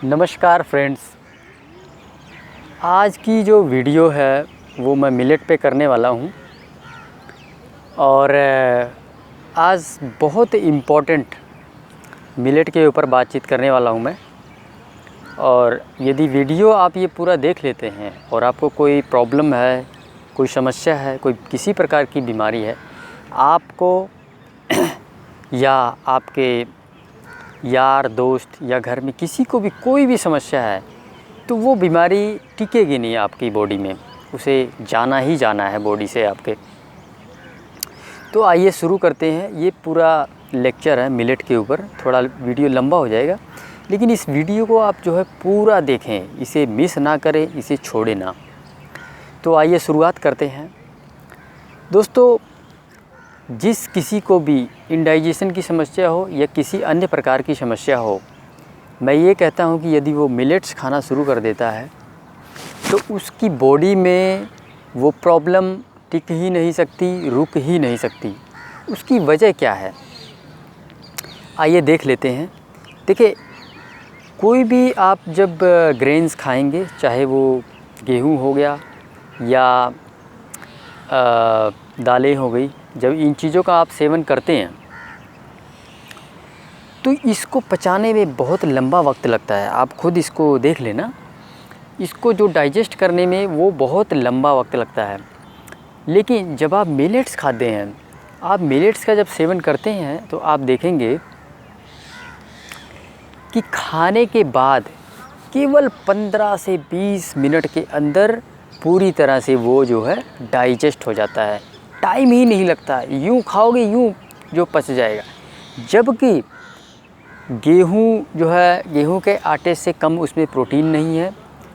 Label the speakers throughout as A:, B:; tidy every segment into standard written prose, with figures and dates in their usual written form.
A: नमस्कार फ्रेंड्स, आज की जो वीडियो है वो मैं मिलेट पे करने वाला हूँ। और आज बहुत इम्पोर्टेंट मिलेट के ऊपर बातचीत करने वाला हूँ मैं। और यदि वीडियो आप ये पूरा देख लेते हैं और आपको कोई प्रॉब्लम है, कोई समस्या है, कोई किसी प्रकार की बीमारी है, आपको या आपके यार दोस्त या घर में किसी को भी कोई भी समस्या है तो वो बीमारी टिकेगी नहीं आपकी बॉडी में, उसे जाना ही जाना है बॉडी से आपके। तो आइए शुरू करते हैं। ये पूरा लेक्चर है मिलेट के ऊपर। थोड़ा वीडियो लंबा हो जाएगा, लेकिन इस वीडियो को आप जो है पूरा देखें, इसे मिस ना करें, इसे छोड़े ना। तो आइए शुरुआत करते हैं। दोस्तों, जिस किसी को भी इंडाइजेशन की समस्या हो या किसी अन्य प्रकार की समस्या हो, मैं ये कहता हूँ कि यदि वो मिलेट्स खाना शुरू कर देता है तो उसकी बॉडी में वो प्रॉब्लम टिक ही नहीं सकती, रुक ही नहीं सकती। उसकी वजह क्या है, आइए देख लेते हैं। देखिए, कोई भी आप जब ग्रेन्स खाएंगे, चाहे वो गेहूँ हो गया या दालें हो गई, जब इन चीज़ों का आप सेवन करते हैं तो इसको पचाने में बहुत लंबा वक्त लगता है। आप खुद इसको देख लेना, इसको जो डाइजेस्ट करने में वो बहुत लंबा वक्त लगता है। लेकिन जब आप मिलेट्स खाते हैं, आप मिलेट्स का जब सेवन करते हैं तो आप देखेंगे कि खाने के बाद केवल 15 से 20 मिनट के अंदर पूरी तरह से वो जो है डाइजेस्ट हो जाता है। टाइम ही नहीं लगता, यूँ खाओगे यूँ जो पच जाएगा। जबकि गेहूँ जो है, गेहूँ के आटे से कम उसमें प्रोटीन नहीं है।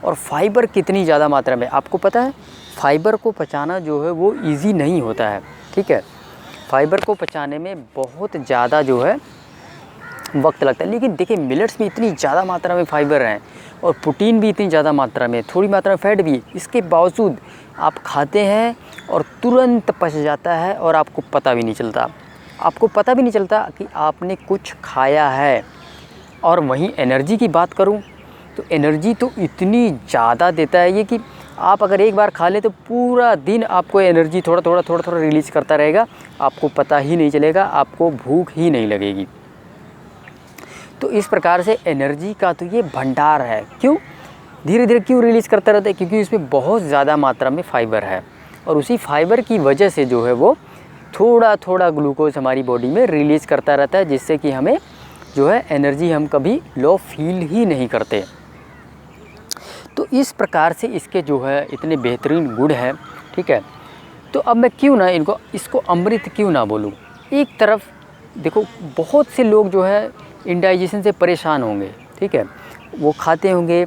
A: और फाइबर कितनी ज़्यादा मात्रा में, आपको पता है, फाइबर को पचाना जो है वो इजी नहीं होता है। ठीक है, फाइबर को पचाने में बहुत ज़्यादा जो है वक्त लगता है। लेकिन देखिए, मिलेट्स में इतनी ज़्यादा मात्रा में फाइबर है और प्रोटीन भी इतनी ज़्यादा मात्रा में, थोड़ी मात्रा में फैट भी, इसके बावजूद आप खाते हैं और तुरंत पच जाता है और आपको पता भी नहीं चलता। आपको पता भी नहीं चलता कि आपने कुछ खाया है। और वहीं एनर्जी की बात करूं तो एनर्जी तो इतनी ज़्यादा देता है ये कि आप अगर एक बार खा लें तो पूरा दिन आपको एनर्जी थोड़ा थोड़ा रिलीज़ करता रहेगा, आपको पता ही नहीं चलेगा, आपको भूख ही नहीं लगेगी। तो इस प्रकार से एनर्जी का तो ये भंडार है। क्यों धीरे धीरे क्यों रिलीज़ करता रहता है? क्योंकि इसमें बहुत ज़्यादा मात्रा में फाइबर है और उसी फाइबर की वजह से जो है वो थोड़ा थोड़ा ग्लूकोज हमारी बॉडी में रिलीज़ करता रहता है, जिससे कि हमें जो है एनर्जी, हम कभी लो फील ही नहीं करते। तो इस प्रकार से इसके जो है इतने बेहतरीन गुण हैं। ठीक है, तो अब मैं क्यों ना इसको अमृत क्यों ना बोलूँ। एक तरफ देखो, बहुत से लोग जो है इंडाइजेशन से परेशान होंगे। ठीक है, वो खाते होंगे,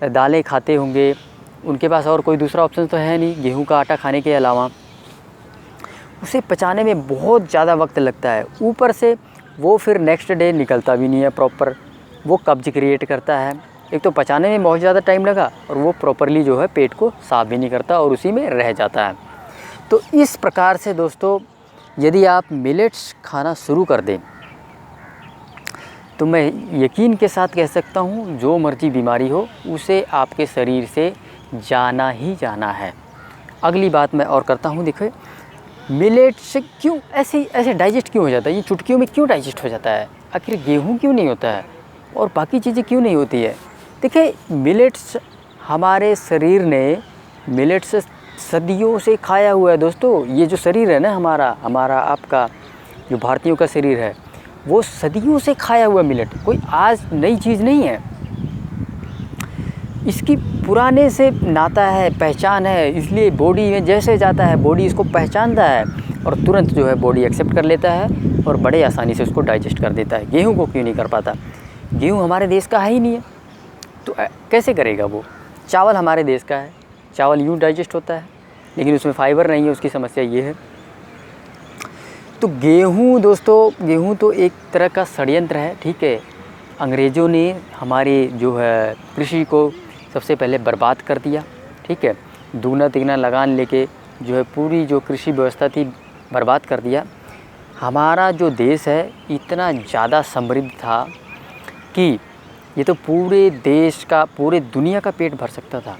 A: दालें खाते होंगे, उनके पास और कोई दूसरा ऑप्शन तो है नहीं गेहूं का आटा खाने के अलावा। उसे पचाने में बहुत ज़्यादा वक्त लगता है। ऊपर से वो फिर नेक्स्ट डे निकलता भी नहीं है प्रॉपर, वो कब्ज क्रिएट करता है। एक तो पचाने में बहुत ज़्यादा टाइम लगा और वो प्रॉपरली जो है पेट को साफ भी नहीं करता और उसी में रह जाता है। तो इस प्रकार से दोस्तों, यदि आप मिलेट्स खाना शुरू कर दें तो मैं यकीन के साथ कह सकता हूँ, जो मर्जी बीमारी हो उसे आपके शरीर से जाना ही जाना है। अगली बात मैं और करता हूँ। देखिए, मिलेट्स से क्यों ऐसे डाइजेस्ट क्यों हो जाता है, ये चुटकियों में क्यों डाइजेस्ट हो जाता है? आखिर गेहूँ क्यों नहीं होता है और बाकी चीज़ें क्यों नहीं होती है? देखिए, मिलेट्स, हमारे शरीर ने मिलेट्स सदियों से खाया हुआ है दोस्तों। ये जो शरीर है ना हमारा आपका जो भारतीयों का शरीर है, वो सदियों से खाया हुआ मिलेट, कोई आज नई चीज़ नहीं है। इसकी पुराने से नाता है, पहचान है, इसलिए बॉडी में जैसे जाता है बॉडी इसको पहचानता है और तुरंत जो है बॉडी एक्सेप्ट कर लेता है और बड़े आसानी से उसको डाइजेस्ट कर देता है। गेहूं को क्यों नहीं कर पाता? गेहूं हमारे देश का है ही नहीं है, तो कैसे करेगा वो? चावल हमारे देश का है, चावल यूँ डाइजेस्ट होता है, लेकिन उसमें फाइबर नहीं है, उसकी समस्या ये है। तो गेहूँ दोस्तों, गेहूँ तो एक तरह का षड्यंत्र है। ठीक है, अंग्रेज़ों ने हमारे जो है कृषि को सबसे पहले बर्बाद कर दिया। ठीक है, दूना तिगना लगान लेके जो है पूरी जो कृषि व्यवस्था थी बर्बाद कर दिया। हमारा जो देश है इतना ज़्यादा समृद्ध था कि ये तो पूरे देश का, पूरे दुनिया का पेट भर सकता था,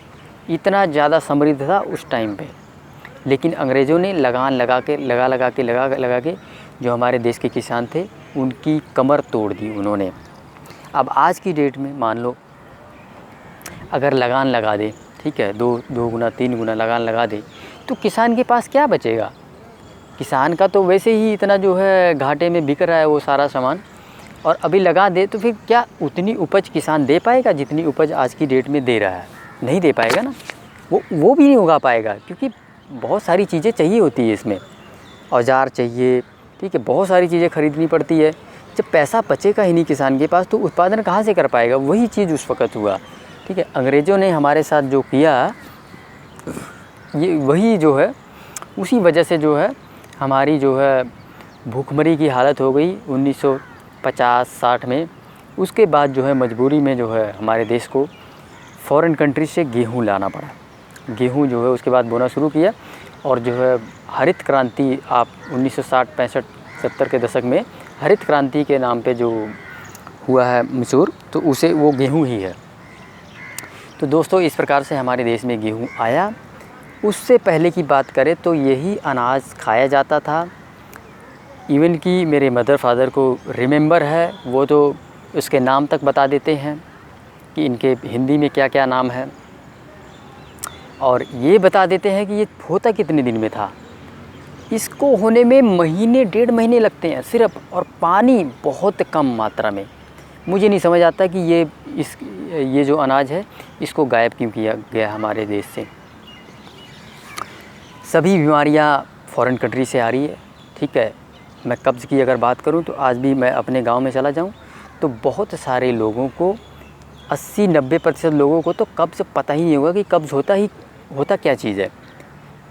A: इतना ज़्यादा समृद्ध था उस टाइम पे। लेकिन अंग्रेज़ों ने लगान लगा के जो हमारे देश के किसान थे उनकी कमर तोड़ दी उन्होंने। अब आज की डेट में मान लो अगर लगान लगा दे, ठीक है, 2 गुना 3 गुना लगान लगा दे, तो किसान के पास क्या बचेगा? किसान का तो वैसे ही इतना जो है घाटे में बिक रहा है वो सारा सामान, और अभी लगा दे तो फिर क्या उतनी उपज किसान दे पाएगा जितनी उपज आज की डेट में दे रहा है? नहीं दे पाएगा ना, वो भी नहीं उगा पाएगा, क्योंकि बहुत सारी चीज़ें चाहिए होती है इसमें, औजार चाहिए, ठीक है, बहुत सारी चीज़ें खरीदनी पड़ती है। जब पैसा बचेगा ही नहीं किसान के पास तो उत्पादन कहाँ से कर पाएगा? वही चीज़ उस वक़्त हुआ, ठीक है। अंग्रेज़ों ने हमारे साथ जो किया ये वही जो है, उसी वजह से जो है हमारी जो है भूखमरी की हालत हो गई 1950-60 में। उसके बाद जो है मजबूरी में जो है हमारे देश को फ़ॉरेन कंट्री से गेहूँ लाना पड़ा। गेहूँ जो है उसके बाद बोना शुरू किया, और जो है हरित क्रांति, आप 1960-65-70 के दशक में हरित क्रांति के नाम पे जो हुआ है मशहूर, तो उसे वो गेहूँ ही है। तो दोस्तों इस प्रकार से हमारे देश में गेहूँ आया। उससे पहले की बात करें तो यही अनाज खाया जाता था। इवन कि मेरे मदर फादर को रिमेंबर है, वो तो उसके नाम तक बता देते हैं कि इनके हिंदी में क्या क्या नाम है, और ये बता देते हैं कि ये होता कितने दिन में था। इसको होने में महीने 1.5 महीने लगते हैं सिर्फ, और पानी बहुत कम मात्रा में। मुझे नहीं समझ आता कि ये जो अनाज है इसको गायब क्यों किया गया हमारे देश से। सभी बीमारियां फ़ॉरेन कंट्री से आ रही है, ठीक है। मैं कब्ज़ की अगर बात करूं तो आज भी मैं अपने गांव में चला जाऊं तो बहुत सारे लोगों को, 80-90% लोगों को तो कब्ज़ पता ही नहीं होगा कि कब्ज़ होता क्या चीज़ है।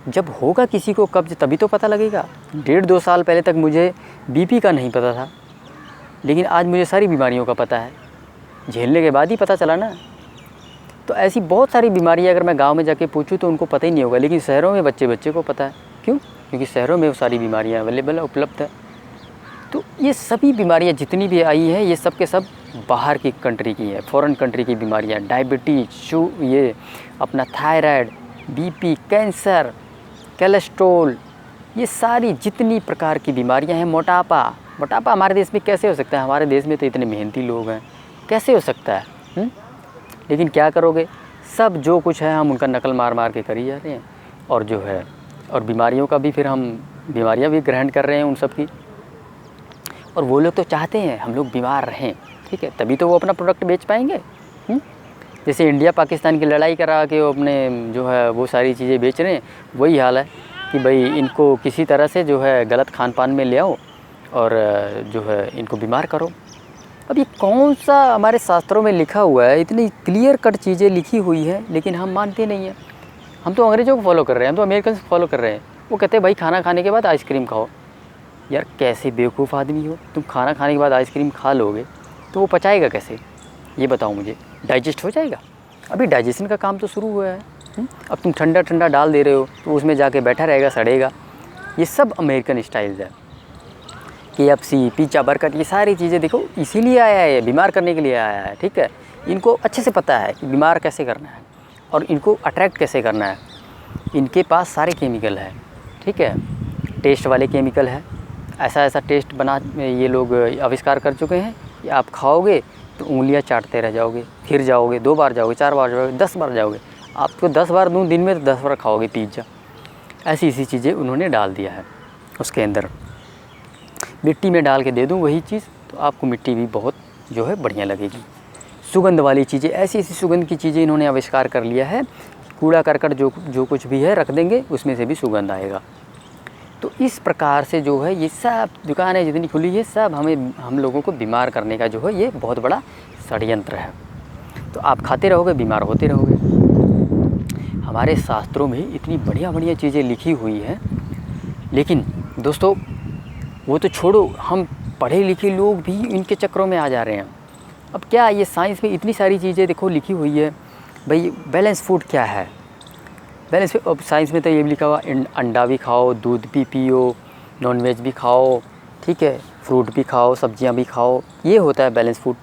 A: जब होगा किसी को कब्ज़ तभी तो पता लगेगा। 1.5-2 साल पहले तक मुझे बीपी का नहीं पता था, लेकिन आज मुझे सारी बीमारियों का पता है, झेलने के बाद ही पता चला ना। तो ऐसी बहुत सारी बीमारियां अगर मैं गांव में जाके पूछूं तो उनको पता ही नहीं होगा, लेकिन शहरों में बच्चे को पता है। क्यों? क्योंकि शहरों में वो सारी बीमारियां अवेलेबल है, उपलब्ध है। तो ये सभी बीमारियां जितनी भी आई हैं ये सब के सब बाहर की कंट्री की है, फ़ॉरेन कंट्री की बीमारियां। डायबिटीज़, ये अपना थायराइड, बीपी, कैंसर, कोलेस्ट्रॉल, ये सारी जितनी प्रकार की बीमारियां हैं, मोटापा हमारे देश में कैसे हो सकता है? हमारे देश में तो इतने मेहनती लोग हैं, कैसे हो सकता है? लेकिन क्या करोगे, सब जो कुछ है हम उनका नकल मार के कर ही जा रहे हैं, और जो है और बीमारियों का भी फिर हम बीमारियां भी ग्रहण कर रहे हैं उन सब की। और वो लोग तो चाहते हैं हम लोग बीमार रहें, ठीक है, तभी तो वो अपना प्रोडक्ट बेच पाएंगे। जैसे इंडिया पाकिस्तान की लड़ाई करा के वो अपने जो है वो सारी चीज़ें बेच रहे हैं, वही हाल है कि भाई इनको किसी तरह से जो है गलत खान पान में ले आओ और जो है इनको बीमार करो। अब ये कौन सा हमारे शास्त्रों में लिखा हुआ है? इतनी क्लियर कट चीज़ें लिखी हुई हैं, लेकिन हम मानते नहीं हैं। हम तो अंग्रेज़ों को फॉलो कर रहे हैं, हम तो अमेरिकन को फॉलो कर रहे हैं। वो कहते हैं भाई खाना खाने के बाद आइसक्रीम खाओ। यार कैसे बेवकूफ़ आदमी हो तुम, खाना खाने के बाद आइसक्रीम खा लोगे तो वो पचाएगा कैसे? ये बताओ मुझे, डाइजेस्ट हो जाएगा? अभी डाइजेशन का काम तो शुरू हुआ है। अब तुम ठंडा डाल दे रहे हो तो उसमें जाके बैठा रहेगा, सड़ेगा। ये सब अमेरिकन स्टाइल्स है। KFC, पिज़्ज़ा, बर्गर, ये सारी चीज़ें देखो इसीलिए आया है, बीमार करने के लिए आया है, ठीक है। इनको अच्छे से पता है कि बीमार कैसे करना है और इनको अट्रैक्ट कैसे करना है। इनके पास सारे केमिकल है, ठीक है, टेस्ट वाले केमिकल है। ऐसा टेस्ट बना ये लोग आविष्कार कर चुके हैं कि आप खाओगे तो उंगलियां चाटते रह जाओगे, फिर जाओगे, 2 बार जाओगे, 4 बार जाओगे, 10 बार जाओगे। आपको 10 बार दूँ दिन में तो 10 बार खाओगे पिज़्ज़ा। ऐसी चीज़ें उन्होंने डाल दिया है उसके अंदर। मिट्टी में डाल के दे दूँ वही चीज़ तो आपको मिट्टी भी बहुत जो है बढ़िया लगेगी। सुगंध वाली चीज़ें, ऐसी सुगंध की चीज़ें इन्होंने आविष्कार कर लिया है। कूड़ा करकट जो कुछ भी है रख देंगे, उसमें से भी सुगंध आएगा। तो इस प्रकार से जो है ये सब दुकानें जितनी खुली है, सब हम लोगों को बीमार करने का जो है ये बहुत बड़ा षड्यंत्र है। तो आप खाते रहोगे, बीमार होते रहोगे। हमारे शास्त्रों में इतनी बढ़िया चीज़ें लिखी हुई हैं, लेकिन दोस्तों वो तो छोड़ो, हम पढ़े लिखे लोग भी इनके चक्रों में आ जा रहे हैं। अब क्या ये साइंस में इतनी सारी चीज़ें देखो लिखी हुई है, भाई बैलेंस फूड क्या है? बैलेंस अब साइंस में तो ये भी लिखा हुआ अंडा भी खाओ, दूध भी पियो, नॉनवेज भी खाओ, ठीक है, फ्रूट भी खाओ, सब्जियां भी खाओ, ये होता है बैलेंस फूड।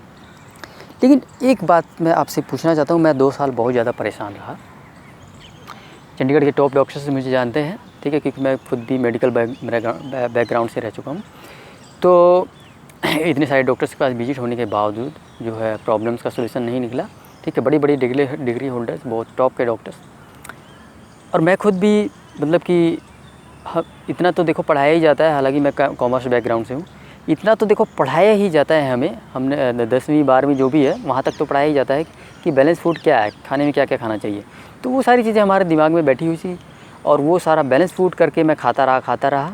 A: लेकिन एक बात मैं आपसे पूछना चाहता हूँ, मैं 2 साल बहुत ज़्यादा परेशान रहा। चंडीगढ़ के टॉप डॉक्टर्स से मुझे जानते हैं, ठीक है, क्योंकि मैं खुद भी मेडिकल बैकग्राउंड से रह चुका हूँ। तो इतने सारे डॉक्टर्स के पास विजिट होने के बावजूद जो है प्रॉब्लम्स का सोल्यूशन नहीं निकला, ठीक है। बड़ी बड़ी डिग्री होल्डर्स, बहुत टॉप के डॉक्टर्स, और मैं खुद भी मतलब कि इतना तो देखो पढ़ाया ही जाता है, हालांकि मैं कॉमर्स बैकग्राउंड से हूँ, इतना तो देखो पढ़ाया ही जाता है हमें, हमने 10वीं 12वीं जो भी है वहाँ तक तो पढ़ाया ही जाता है कि बैलेंस फूड क्या है, खाने में क्या क्या खाना चाहिए। तो वो सारी चीज़ें हमारे दिमाग में बैठी हुई थी, और वो सारा बैलेंस फूड करके मैं खाता रहा,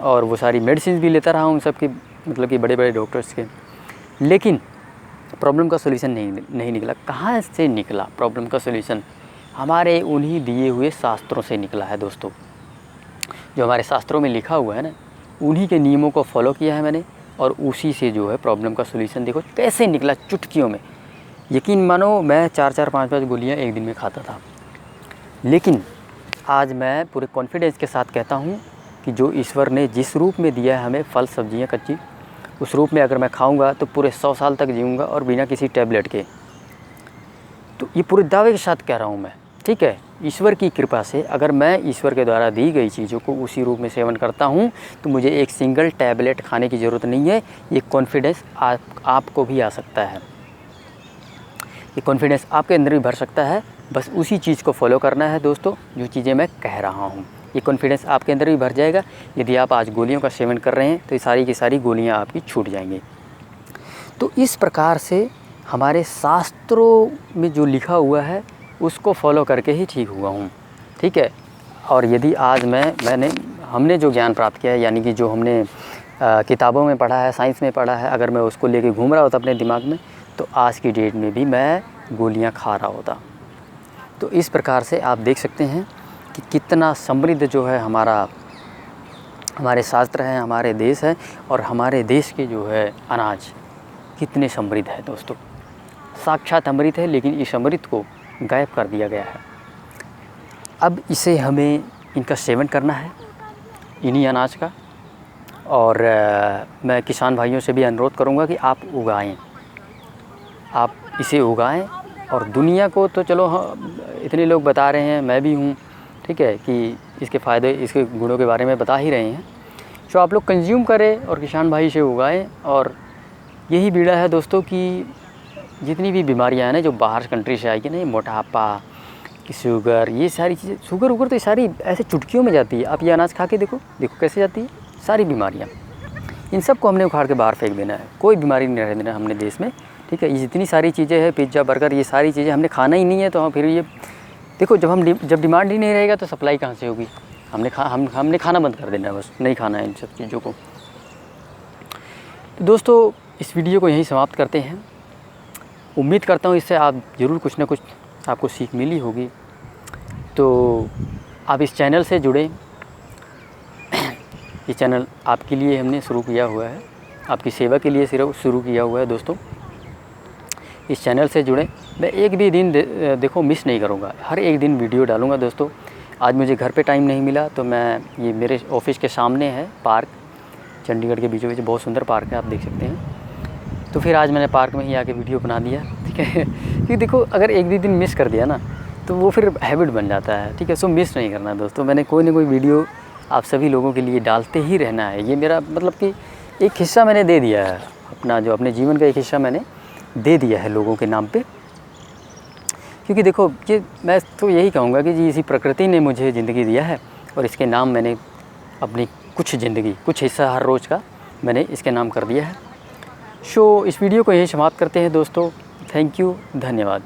A: और वो सारी मेडिसिन भी लेता रहा उन सब की, मतलब कि बड़े बड़े डॉक्टर्स के। लेकिन प्रॉब्लम का सोल्यूशन नहीं निकला। कहाँ से निकला प्रॉब्लम का सोल्यूशन? हमारे उन्हीं दिए हुए शास्त्रों से निकला है दोस्तों। जो हमारे शास्त्रों में लिखा हुआ है ना, उन्हीं के नियमों को फॉलो किया है मैंने, और उसी से जो है प्रॉब्लम का सोल्यूशन देखो कैसे निकला, चुटकियों में। यकीन मानो मैं 4-4 5-5 गोलियाँ एक दिन में खाता था, लेकिन आज मैं पूरे कॉन्फिडेंस के साथ कहता हूँ कि जो ईश्वर ने जिस रूप में दिया है हमें, फल सब्जियाँ कच्ची, उस रूप में अगर मैं खाऊंगा तो पूरे 100 साल तक जीऊँगा, और बिना किसी टैबलेट के। तो ये पूरे दावे के साथ कह रहा हूँ मैं, ठीक है। ईश्वर की कृपा से अगर मैं ईश्वर के द्वारा दी गई चीज़ों को उसी रूप में सेवन करता हूँ तो मुझे एक सिंगल टैबलेट खाने की ज़रूरत नहीं है। ये कॉन्फिडेंस आपको भी आ सकता है, ये कॉन्फिडेंस आपके अंदर भी भर सकता है। बस उसी चीज़ को फॉलो करना है दोस्तों, जो चीज़ें मैं कह रहा हूँ। ये कॉन्फिडेंस आपके अंदर भी भर जाएगा। यदि आप आज गोलियों का सेवन कर रहे हैं तो ये सारी की सारी गोलियाँ आपकी छूट जाएंगी। तो इस प्रकार से हमारे शास्त्रों में जो लिखा हुआ है उसको फॉलो करके ही ठीक हुआ हूँ, ठीक है। और यदि आज हमने जो ज्ञान प्राप्त किया है, यानी कि जो हमने किताबों में पढ़ा है, साइंस में पढ़ा है, अगर मैं उसको लेके घूम रहा होता अपने दिमाग में, तो आज की डेट में भी मैं गोलियां खा रहा होता। तो इस प्रकार से आप देख सकते हैं कि कितना समृद्ध जो है हमारे शास्त्र हैं, हमारे देश है, और हमारे देश के जो है अनाज कितने समृद्ध है दोस्तों। साक्षात अमृत है, लेकिन इस अमृत को गायब कर दिया गया है। अब इसे हमें इनका सेवन करना है, इन्हीं अनाज का। और मैं किसान भाइयों से भी अनुरोध करूंगा कि आप उगाएं, आप इसे उगाएं। और दुनिया को तो चलो इतने लोग बता रहे हैं, मैं भी हूँ, ठीक है, कि इसके फ़ायदे, इसके गुणों के बारे में बता ही रहे हैं। तो आप लोग कंज्यूम करें और किसान भाई से उगाएं। और यही बीड़ा है दोस्तों कि जितनी भी बीमारियां हैं ना जो बाहर कंट्री से आएगी ना, मोटापा, शुगर, ये सारी चीज़ें, शुगर वुगर तो ये सारी ऐसे चुटकियों में जाती है। आप ये अनाज खा के देखो कैसे जाती है सारी बीमारियां। इन सब को हमने उखाड़ के बाहर फेंक देना है, कोई बीमारी नहीं रहने देना हमने देश में, ठीक है। ये जितनी सारी चीज़ें हैं, पिज्ज़ा, बर्गर, ये सारी चीज़ें हमने खाना ही नहीं है। तो हम फिर ये देखो, जब डिमांड ही नहीं रहेगा तो सप्लाई कहाँ से होगी? हमने खाना बंद कर देना है, बस नहीं खाना है इन सब चीज़ों को। तो दोस्तों इस वीडियो को यहीं समाप्त करते हैं। उम्मीद करता हूँ इससे आप ज़रूर कुछ ना कुछ आपको सीख मिली होगी। तो आप इस चैनल से जुड़ें, ये चैनल आपके लिए हमने शुरू किया हुआ है, आपकी सेवा के लिए सिर्फ शुरू किया हुआ है दोस्तों। इस चैनल से जुड़ें। मैं एक भी दिन देखो मिस नहीं करूँगा, हर एक दिन वीडियो डालूँगा दोस्तों। आज मुझे घर पे टाइम नहीं मिला तो मैं, ये मेरे ऑफिस के सामने है पार्क, चंडीगढ़ के बीचों बीच बहुत सुंदर पार्क है, आप देख सकते हैं। तो फिर आज मैंने पार्क में ही आके वीडियो बना दिया, ठीक है। क्योंकि देखो अगर एक भी दिन मिस कर दिया ना तो वो फिर हैबिट बन जाता है, ठीक है। सो मिस नहीं करना दोस्तों। मैंने कोई ना कोई वीडियो आप सभी लोगों के लिए डालते ही रहना है। ये मेरा मतलब कि एक हिस्सा मैंने दे दिया है, अपने जीवन का एक हिस्सा मैंने दे दिया है लोगों के नाम पे। क्योंकि देखो ये मैं तो यही कहूँगा कि जी इसी प्रकृति ने मुझे ज़िंदगी दिया है, और इसके नाम मैंने अपनी कुछ हिस्सा हर रोज़ का मैंने इसके नाम कर दिया है। सो इस वीडियो को यहीं समाप्त करते हैं दोस्तों। थैंक यू, धन्यवाद।